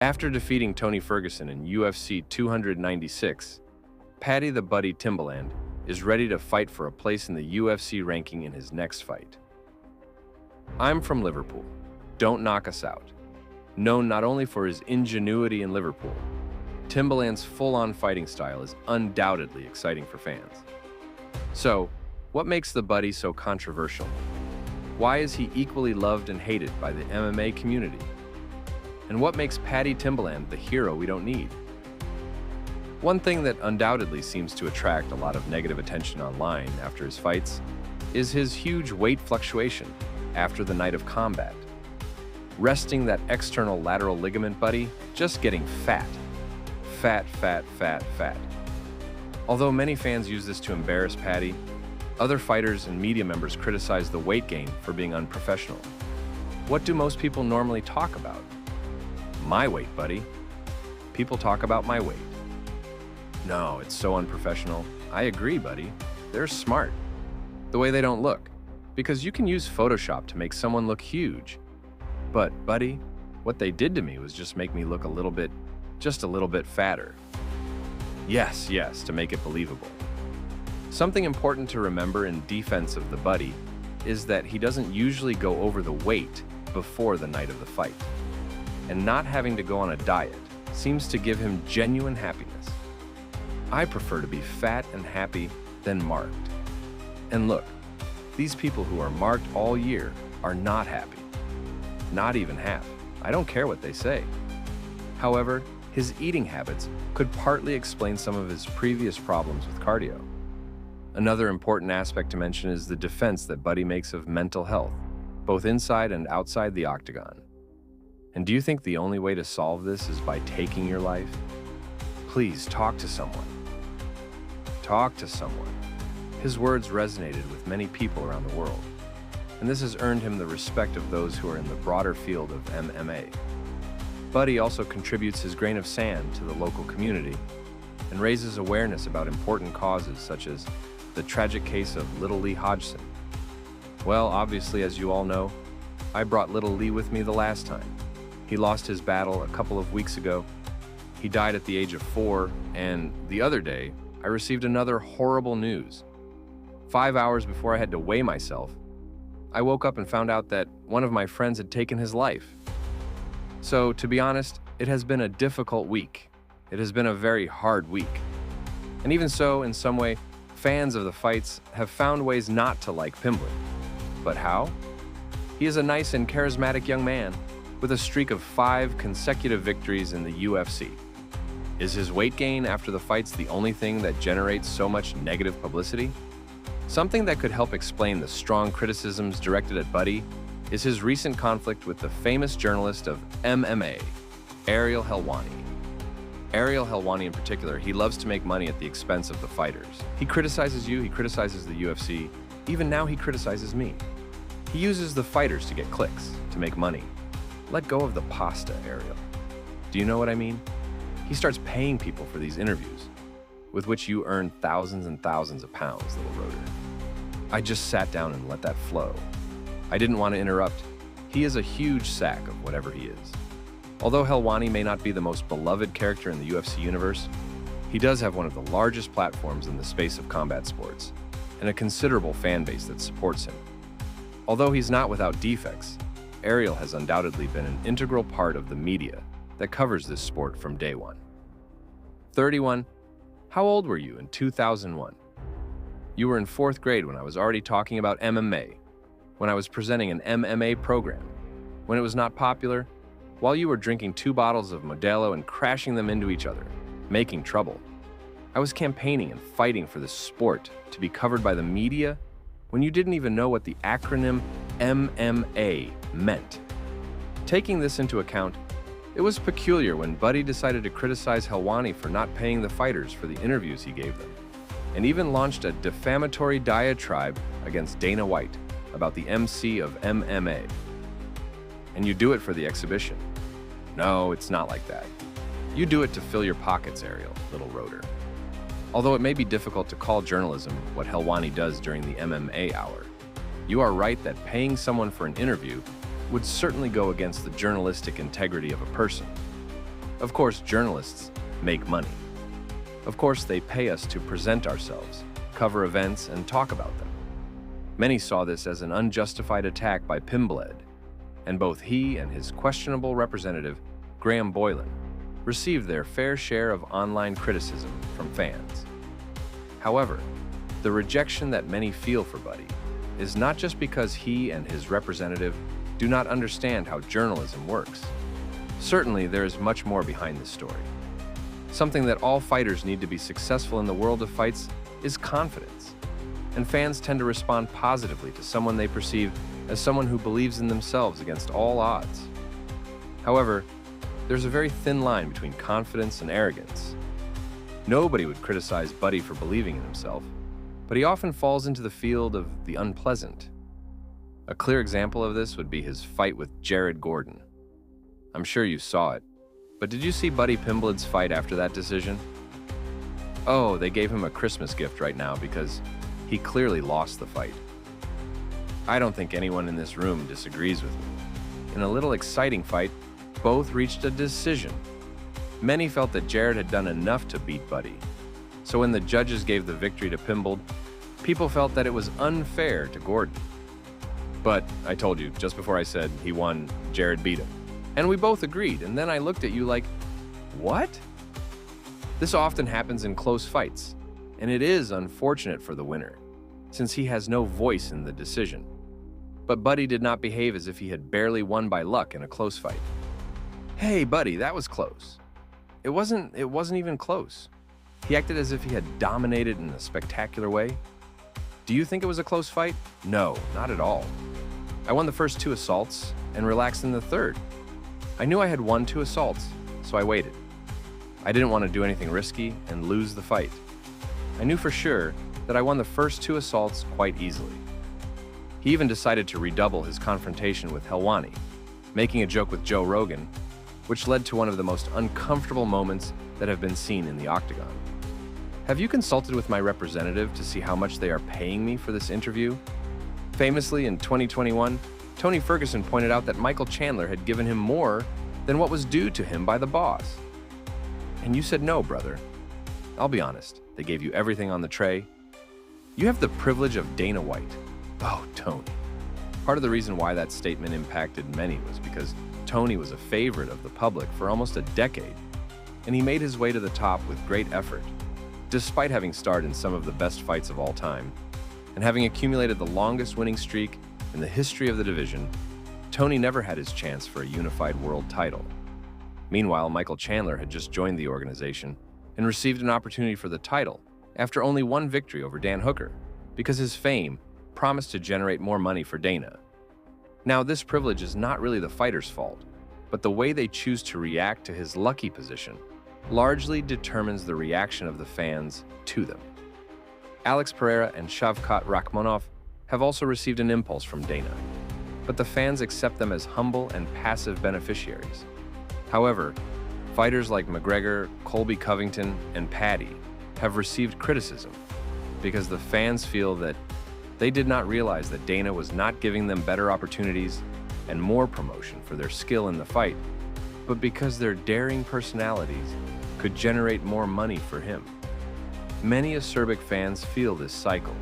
After defeating Tony Ferguson in UFC 296, Paddy the Buddy Pimblett is ready to fight for a place in the UFC ranking in his next fight. I'm from Liverpool. Don't knock us out. Known not only for his ingenuity in Liverpool, Pimblett's full-on fighting style is undoubtedly exciting for fans. So, what makes the Buddy so controversial? Why is he equally loved and hated by the MMA community? And what makes Paddy Pimblett the hero we don't need? One thing that undoubtedly seems to attract a lot of negative attention online after his fights is his huge weight fluctuation after the night of combat. Resting that external lateral ligament, Buddy, just getting fat. Fat, fat, fat, fat. Although many fans use this to embarrass Paddy, other fighters and media members criticize the weight gain for being unprofessional. What do most people normally talk about? My weight, Buddy. People talk about my weight. No, it's so unprofessional. I agree, Buddy. They're smart. The way they don't look. Because you can use Photoshop to make someone look huge. But, Buddy, what they did to me was just make me look just a little bit fatter. Yes, to make it believable. Something important to remember in defense of the Buddy is that he doesn't usually go over the weight before the night of the fight. And not having to go on a diet seems to give him genuine happiness. I prefer to be fat and happy than marked. And look, these people who are marked all year are not happy. Not even half. I don't care what they say. However, his eating habits could partly explain some of his previous problems with cardio. Another important aspect to mention is the defense that Buddy makes of mental health, both inside and outside the octagon. And do you think the only way to solve this is by taking your life? Please talk to someone. Talk to someone. His words resonated with many people around the world, and this has earned him the respect of those who are in the broader field of MMA. Buddy also contributes his grain of sand to the local community and raises awareness about important causes such as the tragic case of little Lee Hodgson. Well, obviously, as you all know, I brought little Lee with me the last time. He lost his battle a couple of weeks ago. He died at the age of 4, and the other day, I received another horrible news. 5 hours before I had to weigh myself, I woke up and found out that one of my friends had taken his life. So, to be honest, it has been a difficult week. It has been a very hard week. And even so, in some way, fans of the fights have found ways not to like Pimblett. But how? He is a nice and charismatic young man with a streak of 5 consecutive victories in the UFC. Is his weight gain after the fights the only thing that generates so much negative publicity? Something that could help explain the strong criticisms directed at Buddy is his recent conflict with the famous journalist of MMA, Ariel Helwani. Ariel Helwani in particular, he loves to make money at the expense of the fighters. He criticizes you, he criticizes the UFC, even now he criticizes me. He uses the fighters to get clicks, to make money. Let go of the pasta, Ariel. Do you know what I mean? He starts paying people for these interviews, with which you earn thousands and thousands of pounds, little rotor. I just sat down and let that flow. I didn't want to interrupt. He is a huge sack of whatever he is. Although Helwani may not be the most beloved character in the UFC universe, he does have one of the largest platforms in the space of combat sports, and a considerable fan base that supports him. Although he's not without defects, Ariel has undoubtedly been an integral part of the media that covers this sport from day one. 31. How old were you in 2001? You were in 4th grade when I was already talking about MMA, when I was presenting an MMA program, when it was not popular, while you were drinking 2 bottles of Modelo and crashing them into each other, making trouble. I was campaigning and fighting for this sport to be covered by the media when you didn't even know what the acronym MMA meant. Taking this into account, it was peculiar when Buddy decided to criticize Helwani for not paying the fighters for the interviews he gave them, and even launched a defamatory diatribe against Dana White about the MC of MMA. And you do it for the exhibition. No, it's not like that. You do it to fill your pockets, Ariel, little rotor. Although it may be difficult to call journalism what Helwani does during the MMA hour, you are right that paying someone for an interview would certainly go against the journalistic integrity of a person. Of course, journalists make money. Of course, they pay us to present ourselves, cover events, and talk about them. Many saw this as an unjustified attack by Pimblett, and both he and his questionable representative, Graham Boylan, received their fair share of online criticism from fans. However, the rejection that many feel for Baddy is not just because he and his representative do not understand how journalism works. Certainly, there is much more behind this story. Something that all fighters need to be successful in the world of fights is confidence. And fans tend to respond positively to someone they perceive as someone who believes in themselves against all odds. However, there's a very thin line between confidence and arrogance. Nobody would criticize Baddy for believing in himself, but he often falls into the field of the unpleasant. A clear example of this would be his fight with Jared Gordon. I'm sure you saw it, but did you see Baddy Pimblett's fight after that decision? Oh, they gave him a Christmas gift right now because he clearly lost the fight. I don't think anyone in this room disagrees with me. In a little exciting fight, both reached a decision. Many felt that Jared had done enough to beat Baddy. So when the judges gave the victory to Pimblett, people felt that it was unfair to Gordon. But I told you, just before I said he won, Jared beat him. And we both agreed, and then I looked at you like, what? This often happens in close fights, and it is unfortunate for the winner, since he has no voice in the decision. But Baddy did not behave as if he had barely won by luck in a close fight. Hey, Baddy, that was close. It wasn't even close. He acted as if he had dominated in a spectacular way. Do you think it was a close fight? No, not at all. I won the first 2 assaults and relaxed in the third. I knew I had won 2 assaults, so I waited. I didn't want to do anything risky and lose the fight. I knew for sure that I won the first 2 assaults quite easily. He even decided to redouble his confrontation with Helwani, making a joke with Joe Rogan, which led to one of the most uncomfortable moments that have been seen in the octagon. Have you consulted with my representative to see how much they are paying me for this interview? Famously, in 2021, Tony Ferguson pointed out that Michael Chandler had given him more than what was due to him by the boss. And you said no, brother. I'll be honest, they gave you everything on the tray. You have the privilege of Dana White. Oh, Tony. Part of the reason why that statement impacted many was because Tony was a favorite of the public for almost a decade, and he made his way to the top with great effort. Despite having starred in some of the best fights of all time, and having accumulated the longest winning streak in the history of the division, Tony never had his chance for a unified world title. Meanwhile, Michael Chandler had just joined the organization and received an opportunity for the title after only 1 victory over Dan Hooker, because his fame promised to generate more money for Dana. Now, this privilege is not really the fighter's fault, but the way they choose to react to his lucky position largely determines the reaction of the fans to them. Alex Pereira and Shavkat Rakhmonov have also received an impulse from Dana, but the fans accept them as humble and passive beneficiaries. However, fighters like McGregor, Colby Covington, and Paddy have received criticism because the fans feel that they did not realize that Dana was not giving them better opportunities and more promotion for their skill in the fight, but because their daring personalities could generate more money for him. Many acerbic fans feel this cycle,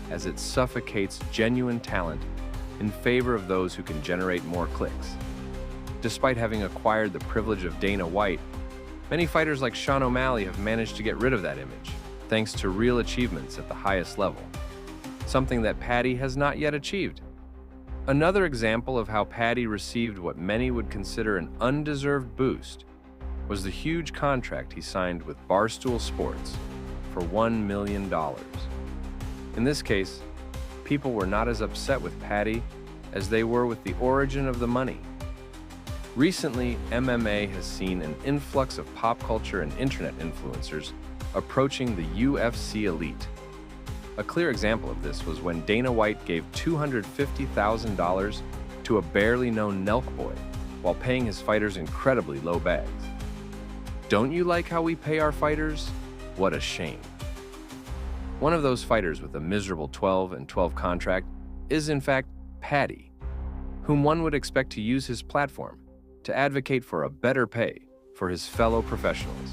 as it suffocates genuine talent in favor of those who can generate more clicks. Despite having acquired the privilege of Dana White, many fighters like Sean O'Malley have managed to get rid of that image, thanks to real achievements at the highest level, something that Paddy has not yet achieved. Another example of how Paddy received what many would consider an undeserved boost was the huge contract he signed with Barstool Sports for $1 million. In this case, people were not as upset with Paddy as they were with the origin of the money. Recently, MMA has seen an influx of pop culture and internet influencers approaching the UFC elite. A clear example of this was when Dana White gave $250,000 to a barely known Nelk boy while paying his fighters incredibly low bags. Don't you like how we pay our fighters? What a shame. One of those fighters with a miserable 12-12 contract is in fact Paddy, whom one would expect to use his platform to advocate for a better pay for his fellow professionals.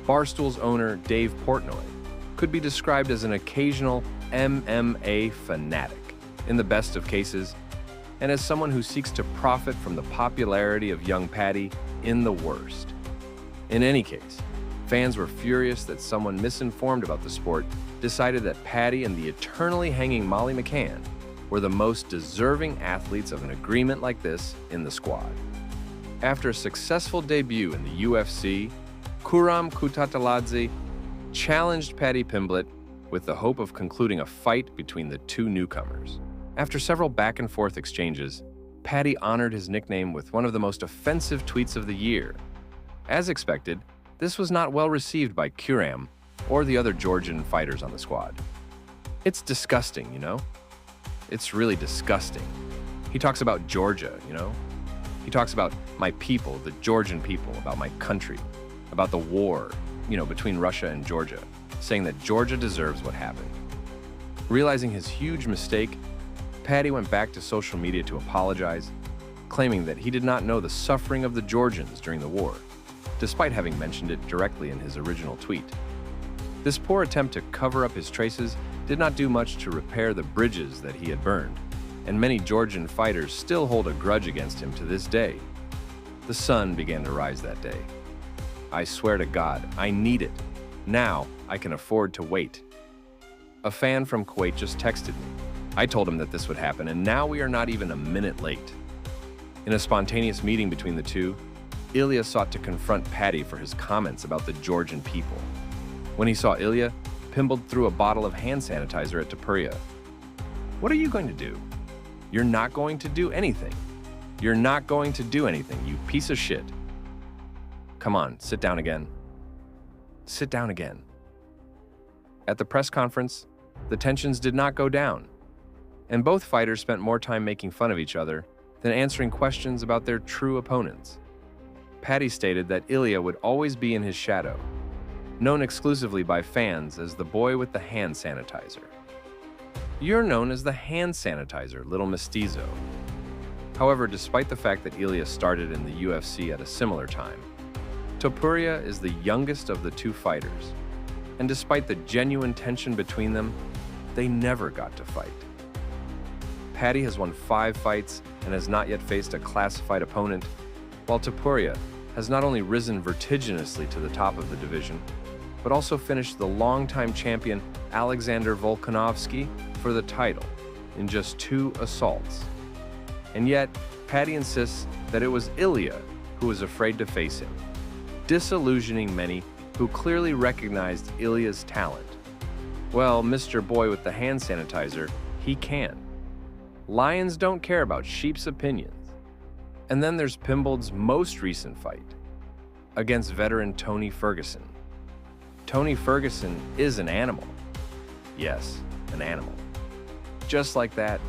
Barstool's owner, Dave Portnoy, could be described as an occasional MMA fanatic in the best of cases, and as someone who seeks to profit from the popularity of young Paddy in the worst. In any case, fans were furious that someone misinformed about the sport decided that Paddy and the eternally hanging Molly McCann were the most deserving athletes of an agreement like this in the squad. After a successful debut in the UFC, Kuram Kutateladze challenged Paddy Pimblett with the hope of concluding a fight between the two newcomers. After several back-and-forth exchanges, Paddy honored his nickname with one of the most offensive tweets of the year. As expected, this was not well received by Kuram or the other Georgian fighters on the squad. It's disgusting, you know? It's really disgusting. He talks about Georgia, you know? He talks about my people, the Georgian people, about my country, about the war, between Russia and Georgia, saying that Georgia deserves what happened. Realizing his huge mistake, Paddy went back to social media to apologize, claiming that he did not know the suffering of the Georgians during the war, despite having mentioned it directly in his original tweet. This poor attempt to cover up his traces did not do much to repair the bridges that he had burned, and many Georgian fighters still hold a grudge against him to this day. The sun began to rise that day. I swear to God, I need it. Now I can afford to wait. A fan from Kuwait just texted me. I told him that this would happen, and now we are not even a minute late. In a spontaneous meeting between the two, Ilya sought to confront Paddy for his comments about the Georgian people. When he saw Ilya, Pimblett threw a bottle of hand sanitizer at Topuria. What are you going to do? You're not going to do anything. You're not going to do anything, you piece of shit. Come on, sit down again. Sit down again. At the press conference, the tensions did not go down, and both fighters spent more time making fun of each other than answering questions about their true opponents. Paddy stated that Ilya would always be in his shadow, known exclusively by fans as the boy with the hand sanitizer. You're known as the hand sanitizer, little mestizo. However, despite the fact that Ilya started in the UFC at a similar time, Topuria is the youngest of the two fighters, and despite the genuine tension between them, they never got to fight. Paddy has won 5 fights and has not yet faced a classified opponent, while Topuria has not only risen vertiginously to the top of the division, but also finished the longtime champion Alexander Volkanovski for the title in just 2 assaults. And yet, Paddy insists that it was Ilya who was afraid to face him, disillusioning many who clearly recognized Ilya's talent. Well, Mr. Boy with the hand sanitizer, he can. Lions don't care about sheep's opinions. And then there's Pimblett's most recent fight against veteran Tony Ferguson. Tony Ferguson is an animal. Yes, an animal. Just like that.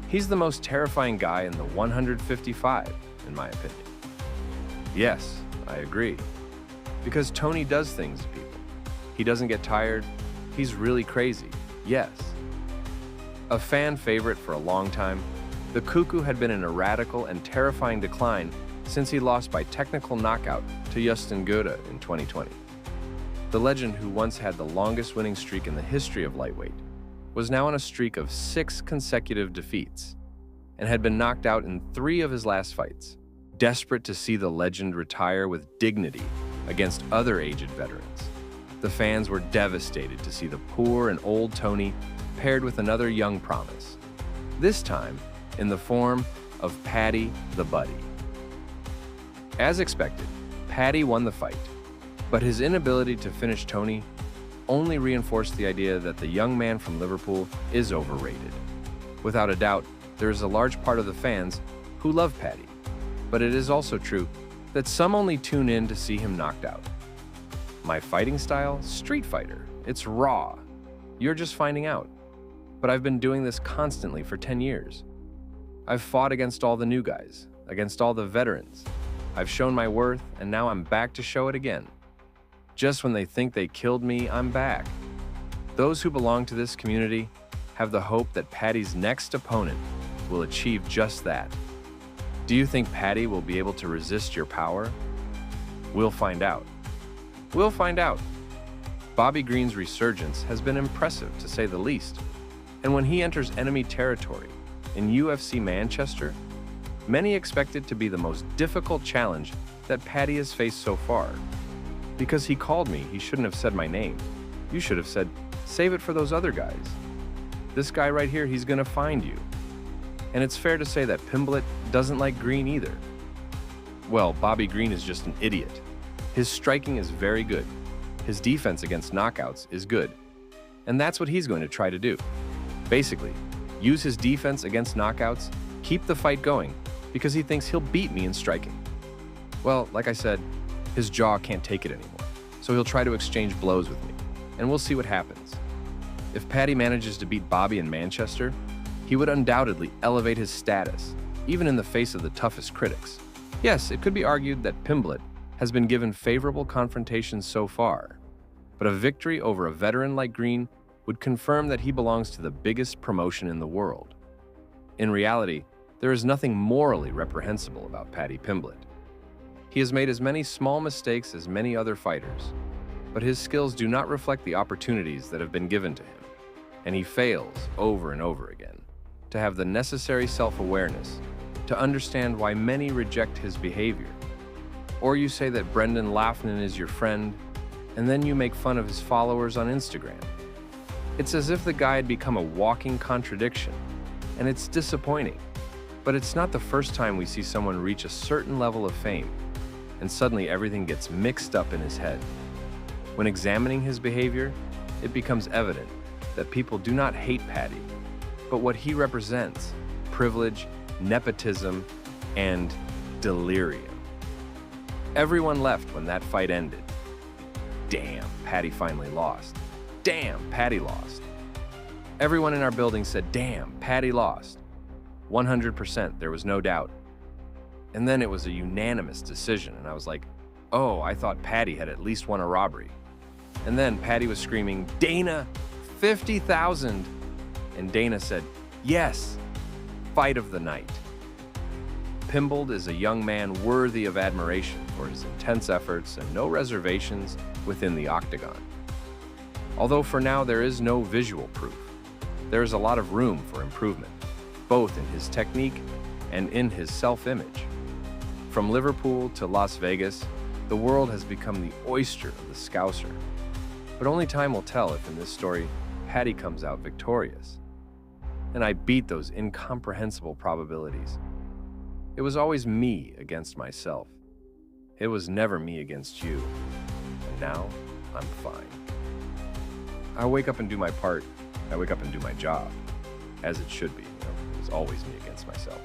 He's the most terrifying guy in the 155, in my opinion. Yes, I agree. Because Tony does things to people. He doesn't get tired. He's really crazy. Yes. A fan favorite for a long time, the Cuckoo had been in a radical and terrifying decline since he lost by technical knockout to Justin Goda in 2020. The legend, who once had the longest winning streak in the history of lightweight, was now on a streak of 6 consecutive defeats and had been knocked out in 3 of his last fights. Desperate to see the legend retire with dignity against other aged veterans, the fans were devastated to see the poor and old Tony paired with another young promise, this time in the form of Paddy the Buddy. As expected, Paddy won the fight, but his inability to finish Tony only reinforced the idea that the young man from Liverpool is overrated. Without a doubt, there is a large part of the fans who love Paddy, but it is also true that some only tune in to see him knocked out. My fighting style? Street fighter. It's raw. You're just finding out. But I've been doing this constantly for 10 years. I've fought against all the new guys, against all the veterans. I've shown my worth, and now I'm back to show it again. Just when they think they killed me, I'm back. Those who belong to this community have the hope that Paddy's next opponent will achieve just that. Do you think Paddy will be able to resist your power? We'll find out. We'll find out. Bobby Green's resurgence has been impressive, to say the least. And when he enters enemy territory in UFC Manchester, many expect it to be the most difficult challenge that Paddy has faced so far. Because he called me, he shouldn't have said my name. You should have said, save it for those other guys. This guy right here, he's gonna find you. And it's fair to say that Pimblett doesn't like Green either. Well, Bobby Green is just an idiot. His striking is very good. His defense against knockouts is good. And that's what he's going to try to do. Basically, use his defense against knockouts, keep the fight going, because he thinks he'll beat me in striking. Well, like I said, his jaw can't take it anymore, so he'll try to exchange blows with me, and we'll see what happens. If Paddy manages to beat Bobby in Manchester, he would undoubtedly elevate his status, even in the face of the toughest critics. Yes, it could be argued that Pimblett has been given favorable confrontations so far, but a victory over a veteran like Green would confirm that he belongs to the biggest promotion in the world. In reality, there is nothing morally reprehensible about Paddy Pimblett. He has made as many small mistakes as many other fighters, but his skills do not reflect the opportunities that have been given to him, and he fails over and over again to have the necessary self-awareness to understand why many reject his behavior. Or you say that Brendan Laughnan is your friend, and then you make fun of his followers on Instagram. It's as if the guy had become a walking contradiction, and it's disappointing. But it's not the first time we see someone reach a certain level of fame, and suddenly everything gets mixed up in his head. When examining his behavior, it becomes evident that people do not hate Paddy, but what he represents: privilege, nepotism, and delirium. Everyone left when that fight ended. Damn, Paddy finally lost. Damn, Paddy lost. Everyone in our building said, damn, Paddy lost. 100%, there was no doubt. And then it was a unanimous decision, and I was like, oh, I thought Paddy had at least won a robbery. And then Paddy was screaming, Dana, 50,000. And Dana said, yes, fight of the night. Pimblett is a young man worthy of admiration for his intense efforts and no reservations within the octagon. Although for now there is no visual proof, there is a lot of room for improvement, both in his technique and in his self-image. From Liverpool to Las Vegas, the world has become the oyster of the Scouser. But only time will tell if in this story, Paddy comes out victorious. And I beat those incomprehensible probabilities. It was always me against myself. It was never me against you. And now, I'm fine. I wake up and do my part. I wake up and do my job, as it should be. It was always me against myself.